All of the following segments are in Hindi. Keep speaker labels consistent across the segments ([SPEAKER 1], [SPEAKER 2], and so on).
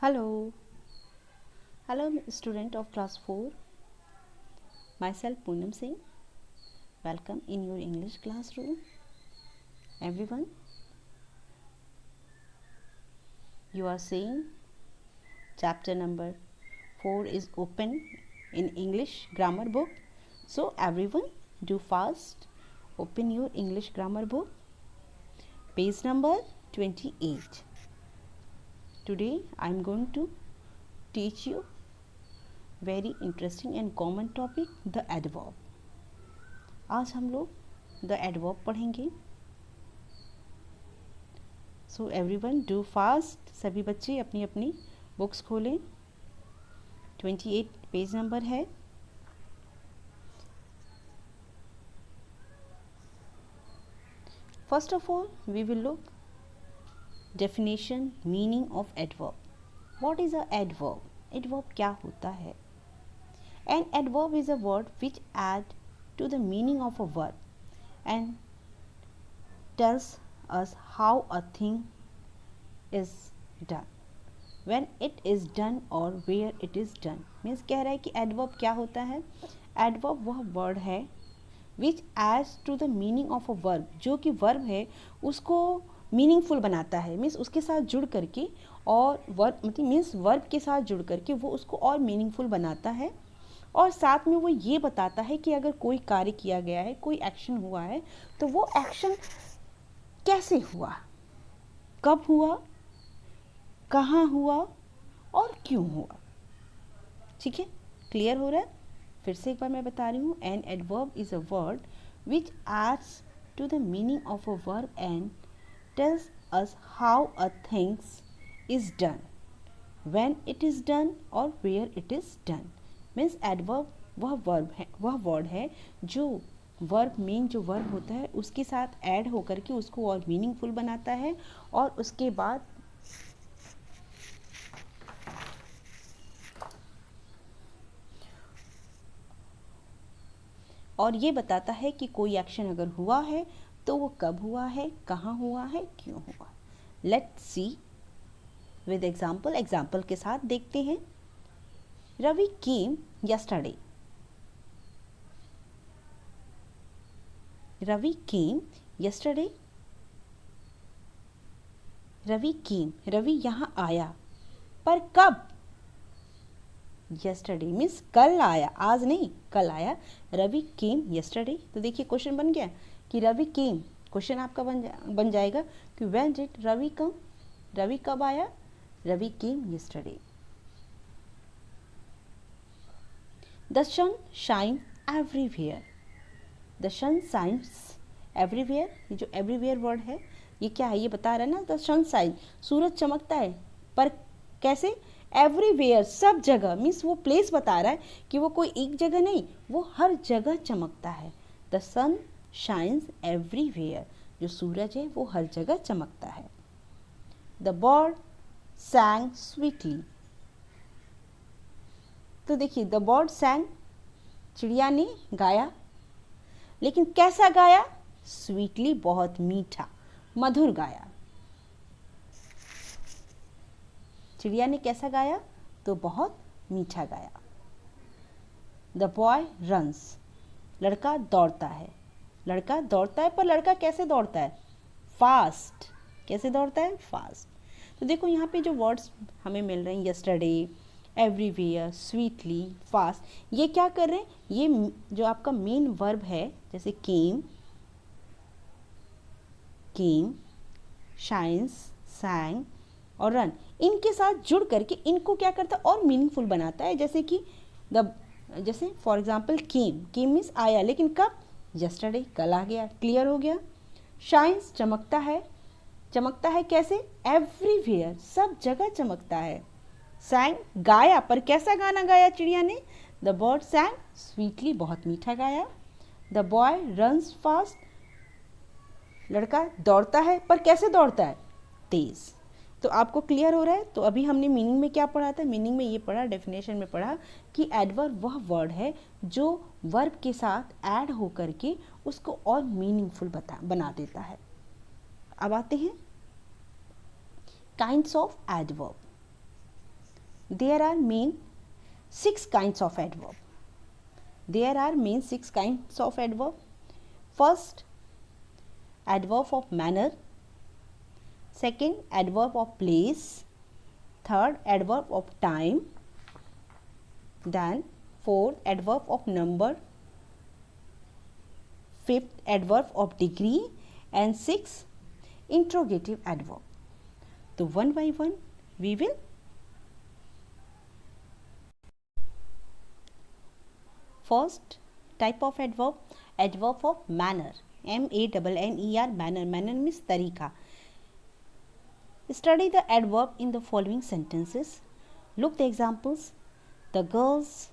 [SPEAKER 1] Hello, student of class 4. Myself Poonam Singh. Welcome in your English classroom. Everyone, you are seeing chapter number 4 is open in English grammar book. So everyone, do fast. Open your English grammar book. Page number 28. Today I am going to teach you very interesting and common topic, the adverb. आज हम लोग द एडवर्ब पढ़ेंगे. So everyone do fast. सभी बच्चे अपनी अपनी बुक्स खोलें. 28 पेज नंबर है. First of all we will look definition meaning of adverb. What is a adverb? Adverb क्या होता है? An adverb is a word which add to the meaning of a verb and tells us how a thing is done, when it is done or where it is done. Means कह रहा है कि एडवर्ब क्या होता है? एडवर्ब वह वर्ड है which adds to the meaning of a verb, जो कि वर्ब है उसको मीनिंगफुल बनाता है. मीन्स उसके साथ जुड़ करके और वर्ब मतलब मीन्स वर्ब के साथ जुड़ करके वो उसको और मीनिंगफुल बनाता है. और साथ में वो ये बताता है कि अगर कोई कार्य किया गया है, कोई एक्शन हुआ है, तो वो एक्शन कैसे हुआ, कब हुआ, कहाँ हुआ और क्यों हुआ. ठीक है, क्लियर हो रहा है? फिर से एक बार मैं बता रही हूँ. An adverb is a word which adds to the meaning of a verb and tells us how a things is done, when it is done और where it is done. Means adverb वह वर्ड है जो वर्ब मेन जो वर्ब होता है उसके साथ ऐड होकर के उसको और मीनिंगफुल बनाता है और उसके बाद और ये बताता है कि कोई एक्शन अगर हुआ है तो वो कब हुआ है, कहाँ हुआ है, क्यों हुआ. लेट्स सी विद एग्जाम्पल के साथ देखते हैं. Ravi came yesterday. Ravi came yesterday. Ravi came. Ravi यहाँ आया. पर कब? Yesterday means कल आया, आज नहीं, कल आया. Ravi came yesterday. तो देखिए क्वेश्चन बन गया कि Ravi came. क्वेश्चन आपका बन जाएगा कि when did Ravi come? Ravi कब आया? Ravi came yesterday. The sun shines everywhere. The sun shines everywhere. ये जो everywhere वर्ड है ये क्या है? ये बता रहा है ना, the sun shines, सूरज चमकता है. पर कैसे? Everywhere, सब जगह. मीन्स वो प्लेस बता रहा है कि वो कोई एक जगह नहीं, वो हर जगह चमकता है. The sun shines everywhere. जो सूरज है वो हर जगह चमकता है. The bird sang sweetly. तो देखिए द बर्ड सैंग, चिड़िया ने गाया. लेकिन कैसा गाया? स्वीटली, बहुत मीठा, मधुर गाया. चिड़िया ने कैसा गाया? तो बहुत मीठा गाया. The boy runs. लड़का दौड़ता है. लड़का दौड़ता है, पर लड़का कैसे दौड़ता है? फास्ट. कैसे दौड़ता है? फास्ट. तो देखो यहाँ पे जो वर्ड्स हमें मिल रहे हैं, यस्टरडे, एवरीवेयर, स्वीटली, फास्ट, ये क्या कर रहे हैं? ये जो आपका मेन वर्ब है, जैसे केम, शाइन्स, सैंग और रन, इनके साथ जुड़ करके इनको क्या करता है? और मीनिंगफुल बनाता है. जैसे कि जैसे फॉर एग्जाम्पल केम मीन्स आया, लेकिन कब? यस्टरडे, कल आ गया. क्लियर हो गया? शाइन्स, चमकता है. चमकता है कैसे? एवरीवेयर, सब जगह चमकता है. सैंग, गाया, पर कैसा गाना गाया चिड़िया ने? द बर्ड सैंग स्वीटली, बहुत मीठा गाया. The boy runs fast. लड़का दौड़ता है, पर कैसे दौड़ता है? तेज. तो आपको क्लियर हो रहा है? तो अभी हमने मीनिंग में क्या पढ़ा था? मीनिंग में ये पढ़ा, डेफिनेशन में पढ़ा कि एडवर्ब वह वर्ड है जो वर्ब के साथ ऐड होकर के उसको और मीनिंगफुल बना देता है. अब आते हैं kinds of adverb. there are main 6 kinds of adverb. There are main 6 kinds of adverb. First, adverb of manner. Second, adverb of place. Third, adverb of time. Then fourth, adverb of number. Fifth, adverb of degree. And sixth, interrogative adverb. So one by one we will first type of adverb, adverb of manner. M-A-N-N-E-R, manner. Manner means तरीका. Study the adverb in the following sentences. Look the examples. The girls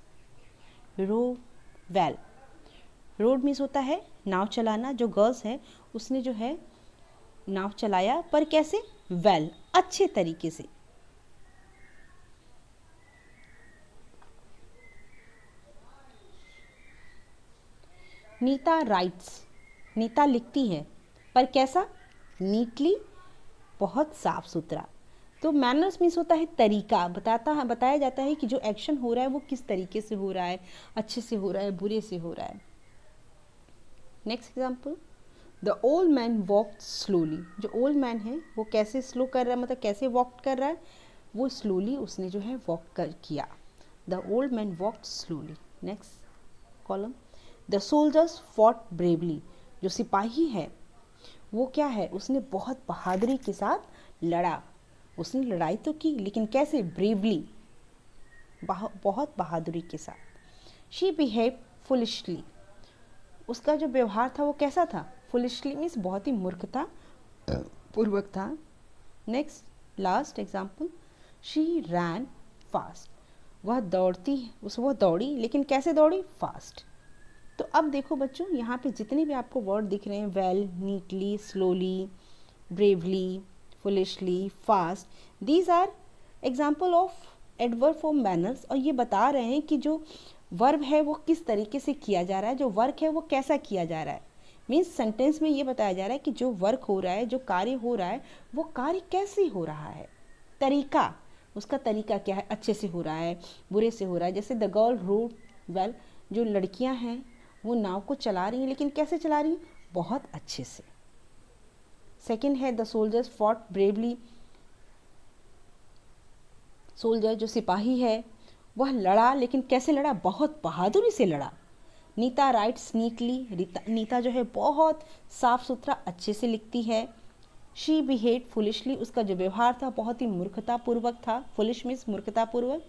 [SPEAKER 1] row well. Road means होता है नाव चलाना. जो गर्ल्स है उसने जो है नाव चलाया, पर कैसे? वेल, अच्छे तरीके से. नीता राइट्स. नीता लिखती है, पर कैसा? नीटली, बहुत साफ सुथरा. तो मैनर्स मीन्स होता है तरीका. बताया जाता है कि जो एक्शन हो रहा है वो किस तरीके से हो रहा है, अच्छे से हो रहा है, बुरे से हो रहा है. Next example, the old man walked slowly. जो ओल्ड मैन है वो कैसे स्लो कर रहा है, मतलब कैसे वॉक कर रहा है? वो स्लोली उसने जो है वॉक किया. The old man walked slowly. Next column, the soldiers fought bravely. जो सिपाही है वो क्या है? उसने बहुत बहादुरी के साथ लड़ा. उसने लड़ाई तो की, लेकिन कैसे? ब्रेवली, बहुत बहादुरी के साथ. She behave foolishly. उसका जो व्यवहार था वो कैसा था? फुलिशली मीन्स बहुत ही मूर्खता पूर्वक था. Next last example, she ran fast. वह दौड़ी, लेकिन कैसे दौड़ी? फास्ट. तो अब देखो बच्चों, यहाँ पे जितने भी आपको वर्ड दिख रहे हैं, well, neatly, slowly, bravely, foolishly, fast, these are example of adverb for manners. और ये बता रहे हैं कि जो वर्ब है वो किस तरीके से किया जा रहा है, जो वर्क है वो कैसा किया जा रहा है. मीन्स सेंटेंस में ये बताया जा रहा है कि जो वर्क हो रहा है, जो कार्य हो रहा है, वो कार्य कैसे हो रहा है, तरीका, उसका तरीका क्या है, अच्छे से हो रहा है, बुरे से हो रहा है. जैसे द गर्ल रोड वेल. जो लड़कियां हैं वो नाव को चला रही हैं, लेकिन कैसे चला रही हैं? बहुत अच्छे से. सेकेंड है the soldiers fought bravely. Soldier जो सिपाही है वह लड़ा, लेकिन कैसे लड़ा? बहुत बहादुरी से लड़ा. Nita rights neatly. नीता जो है बहुत साफ सुथरा अच्छे से लिखती है. She behave foolishly. उसका जो व्यवहार था बहुत ही मूर्खतापूर्वक था. फुलिश मीन्स मूर्खतापूर्वक.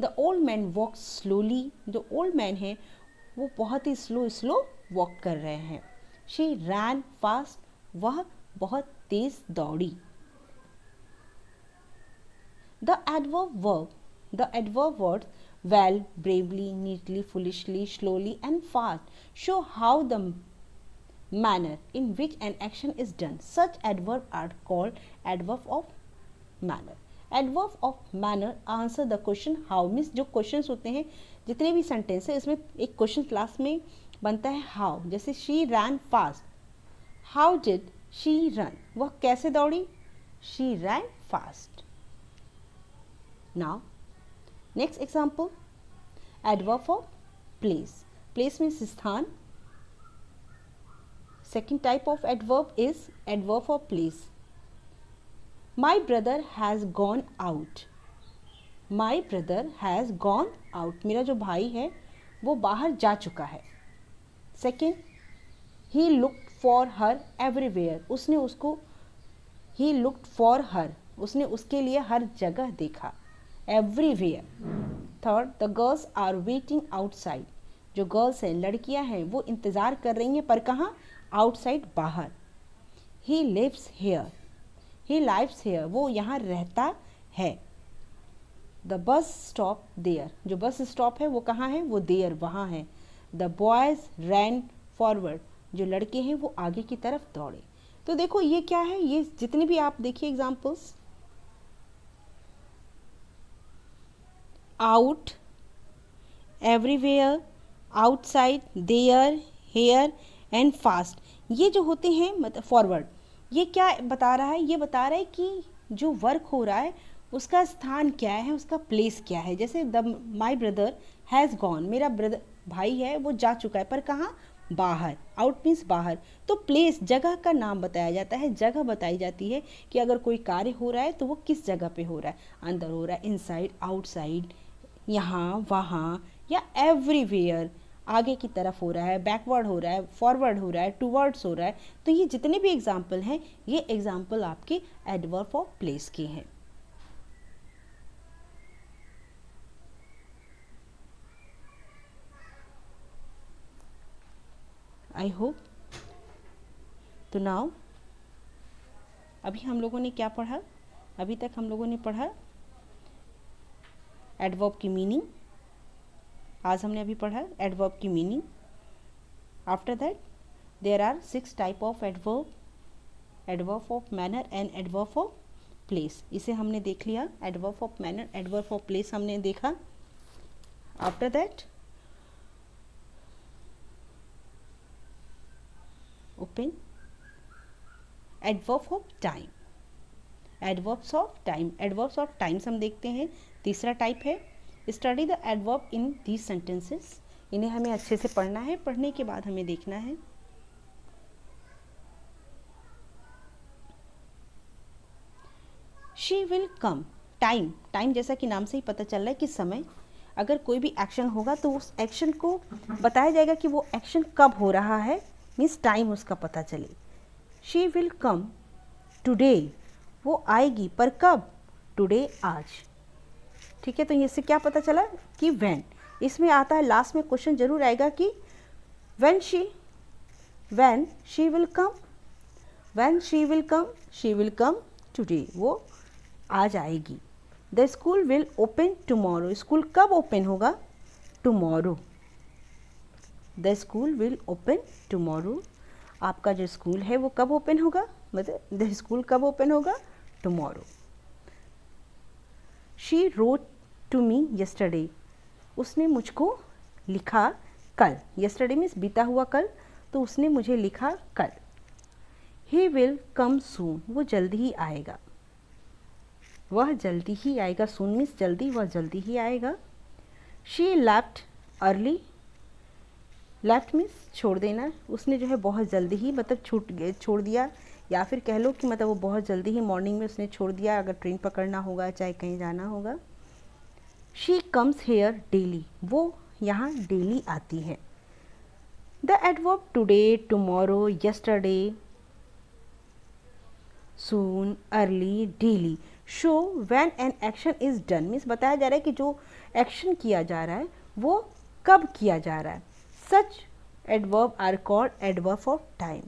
[SPEAKER 1] The old man walk slowly. जो ओल्ड मैन है वो बहुत ही स्लो वॉक कर रहे हैं. She ran fast. वह बहुत तेज दौड़ी. The adverb words well, bravely, neatly, foolishly, slowly and fast show how the manner in which an action is done. Such adverbs are called adverb of manner. Adverb of manner answer the question how. means जो questions होते हैं, जितने भी सेंटेंस है इसमें एक क्वेश्चन क्लास में बनता है how. जैसे she ran fast. How did she run? वह कैसे दौड़ी? She ran fast. Now next example, adverb of place. Place means स्थान. Second type of adverb is adverb of place. My brother has gone out. My brother has gone out. मेरा जो भाई है वो बाहर जा चुका है. Second, he looked for her everywhere. उसने उसको he looked for her. उसने उसके लिए हर जगह देखा. Everywhere. Third, the girls are waiting outside. जो गर्ल्स हैं, लड़कियां हैं, वो इंतज़ार कर रही हैं, पर कहाँ? Outside, बाहर. He lives here. He lives here. वो यहाँ रहता है. The bus stop there. जो बस स्टॉप है वो कहाँ है? वो there, वहाँ है. The boys ran forward. जो लड़के हैं वो आगे की तरफ दौड़े. तो देखो ये क्या है, ये जितने भी आप देखिए examples, out, everywhere, outside, there, here and fast, ये जो होते हैं मतलब फॉरवर्ड, ये क्या बता रहा है? ये बता रहा है कि जो वर्क हो रहा है उसका स्थान क्या है, उसका प्लेस क्या है। जैसे the my brother has gone, मेरा ब्रदर भाई है वो जा चुका है, पर कहाँ, बाहर। आउट मीन्स बाहर। तो प्लेस जगह का नाम बताया जाता है, जगह बताई जाती है कि अगर कोई कार्य हो रहा है तो वो किस जगह पे हो रहा है, अंदर हो रहा है, इनसाइड, आउटसाइड, यहाँ वहाँ, या एवरीवेयर, आगे की तरफ हो रहा है, बैकवर्ड हो रहा है, फॉरवर्ड हो रहा है, टूवर्ड्स हो रहा है। तो ये जितने भी एग्जाम्पल हैं, ये एग्जाम्पल आपके एडवर्ब ऑफ प्लेस के हैं। I hope. तो नाउ अभी हम लोगों ने क्या पढ़ा, अभी तक हम लोगों ने पढ़ा एडवर्ब की मीनिंग। आज हमने अभी पढ़ा एडवर्ब की meaning. After that there are 6 type of adverb, adverb of manner and adverb of place. इसे हमने देख लिया, adverb of manner, adverb of place हमने देखा। After that open adverb of time, adverbs of time, adverbs of times हम देखते हैं। तीसरा टाइप है study the adverb in these sentences. इन्हें हमें अच्छे से पढ़ना है, पढ़ने के बाद हमें देखना है। She will come, time, time जैसा कि नाम से ही पता चल रहा है कि समय। अगर कोई भी एक्शन होगा तो उस एक्शन को बताया जाएगा कि वो एक्शन कब हो रहा है, मीन्स टाइम उसका पता चले। शी विल कम टुडे, वो आएगी, पर कब, टुडे, आज। ठीक है, तो इससे क्या पता चला कि व्हेन। इसमें आता है लास्ट में क्वेश्चन जरूर आएगा कि when she will come, when she will come, she will come today, वो आज आएगी। The school will open tomorrow, school कब ओपन होगा, tomorrow. The school will open tomorrow, आपका जो स्कूल है वो कब ओपन होगा, मतलब द स्कूल कब ओपन होगा, tomorrow. She wrote to me yesterday, उसने मुझको लिखा कल। यस्टरडे मीन्स बीता हुआ कल, तो उसने मुझे लिखा कल। ही विल कम सून, वो जल्दी ही आएगा, वह जल्दी ही आएगा। सून मीन्स जल्दी, वह जल्दी ही आएगा। She left early, left means छोड़ देना, उसने जो है बहुत जल्दी ही मतलब छोड़ दिया, या फिर कह लो कि मतलब वो बहुत जल्दी ही मॉर्निंग में उसने छोड़ दिया, अगर ट्रेन पकड़ना होगा चाहे कहीं जाना होगा। शी कम्स हेयर डेली, वो यहाँ डेली आती है। The adverb today, tomorrow, yesterday, soon, early, daily show when an action is done, means बताया जा रहा है कि जो एक्शन किया जा रहा है वो कब किया जा रहा है। Such adverb are called adverb of time.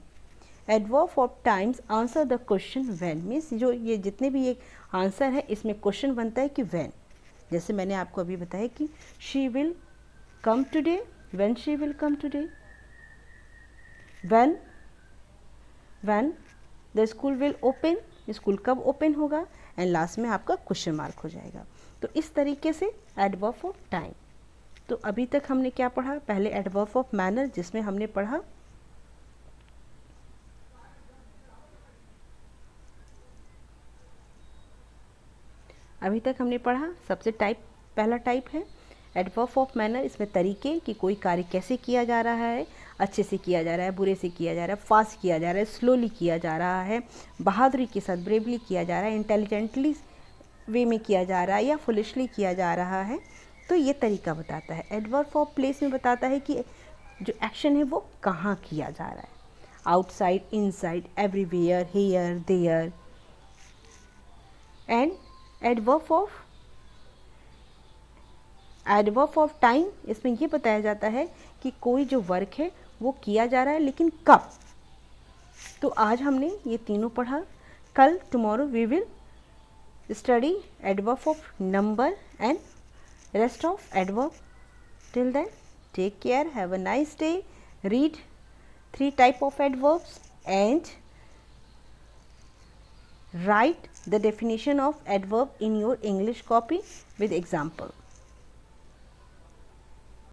[SPEAKER 1] Adverb of times answer the question when, means जो ये जितने भी ये आंसर है इसमें क्वेश्चन बनता है कि व्हेन। जैसे मैंने आपको अभी बताया कि she will come today, when she will come today, when the school will open, school कब ओपन होगा, एंड लास्ट में आपका क्वेश्चन मार्क हो जाएगा। तो इस तरीके से एडवर्ब ऑफ टाइम। तो अभी तक हमने क्या पढ़ा, पहले एडवर्ब ऑफ मैनर जिसमें हमने पढ़ा अभी तक हमने पढ़ा सबसे पहला टाइप है एडवर्ब ऑफ मैनर। इसमें तरीके कि कोई कार्य कैसे किया जा रहा है, अच्छे से किया जा रहा है, बुरे से किया जा रहा है, फास्ट किया जा रहा है, स्लोली किया जा रहा है, बहादुरी के साथ ब्रेवली किया जा रहा है, इंटेलिजेंटली वे में किया जा रहा है, या फुलिशली किया जा रहा है। तो ये तरीका बताता है। एडवर्ब ऑफ प्लेस में बताता है कि जो एक्शन है वो कहाँ किया जा रहा है, outside, inside, everywhere, here, there. And adverb of time, इसमें ये बताया जाता है कि कोई जो वर्क है वो किया जा रहा है लेकिन कब। तो आज हमने ये तीनों पढ़ा। कल tomorrow we will study adverb of number and rest of adverb. Till then, take care, have a nice day, read 3 type of adverbs and write the definition of adverb in your English copy with example.